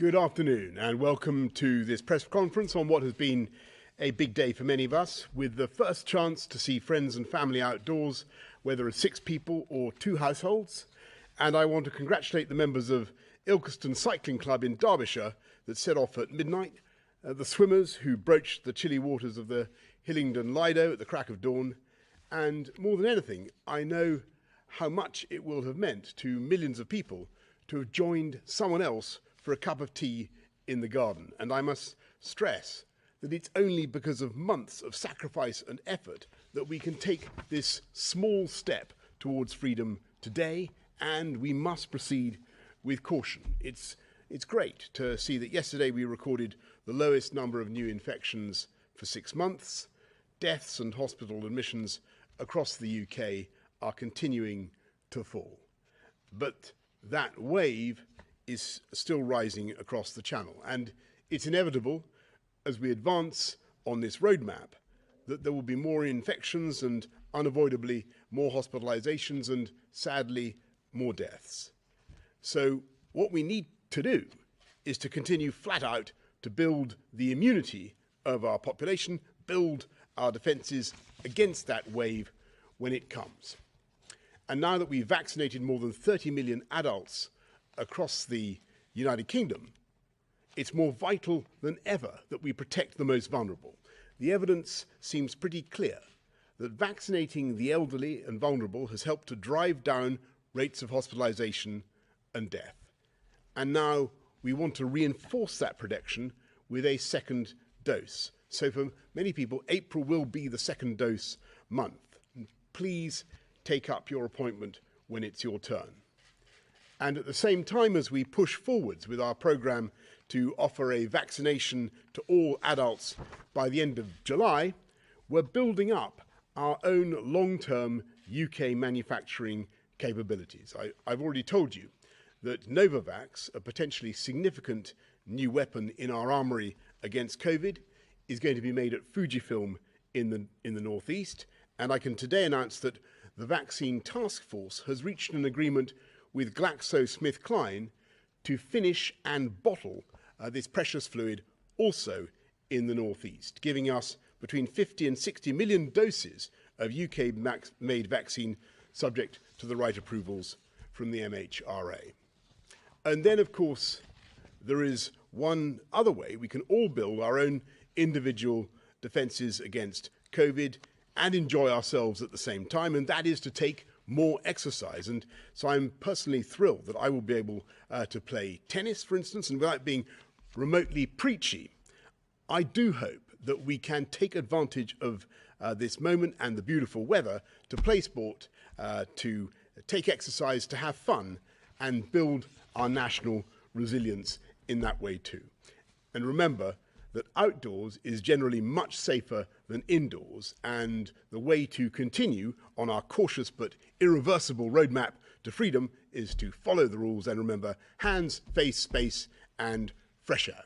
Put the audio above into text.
Good afternoon and welcome to this press conference on what has been a big day for many of us, with the first chance to see friends and family outdoors, whether it's 6 people or 2 households. And I want to congratulate the members of Ilkeston Cycling Club in Derbyshire that set off at midnight, the swimmers who broached the chilly waters of the Hillingdon Lido at the crack of dawn, and more than anything, I know how much it will have meant to millions of people to have joined someone else for a cup of tea in the garden. And I must stress that it's only because of months of sacrifice and effort that we can take this small step towards freedom today, and we must proceed with caution. It's great to see that yesterday we recorded the lowest number of new infections for 6 months. Deaths and hospital admissions across the UK are continuing to fall. But that wave is still rising across the channel, and it's inevitable as we advance on this roadmap that there will be more infections and unavoidably more hospitalizations and sadly more deaths. So what we need to do is to continue flat out to build the immunity of our population, build our defences against that wave when it comes. And now that we've vaccinated more than 30 million adults across the United Kingdom, it's more vital than ever that we protect the most vulnerable. The evidence seems pretty clear that vaccinating the elderly and vulnerable has helped to drive down rates of hospitalisation and death. And now we want to reinforce that protection with a second dose. So for many people, April will be the second dose month. And please take up your appointment when it's your turn. And at the same time as we push forwards with our programme to offer a vaccination to all adults by the end of July, we're building up our own long-term UK manufacturing capabilities. I've already told you that Novavax, a potentially significant new weapon in our armoury against COVID, is going to be made at Fujifilm in the northeast. And I can today announce that the Vaccine Task Force has reached an agreement with GlaxoSmithKline to finish and bottle this precious fluid also in the northeast, giving us between 50 and 60 million doses of UK-made vaccine subject to the right approvals from the MHRA. And then, of course, there is one other way we can all build our own individual defences against COVID and enjoy ourselves at the same time, and that is to take more exercise. And so I'm personally thrilled that I will be able to play tennis, for instance, and without being remotely preachy, I do hope that we can take advantage of this moment and the beautiful weather to play sport, to take exercise, to have fun, and build our national resilience in that way too. And remember that outdoors is generally much safer than indoors, and the way to continue on our cautious but irreversible roadmap to freedom is to follow the rules and remember hands, face, space, and fresh air.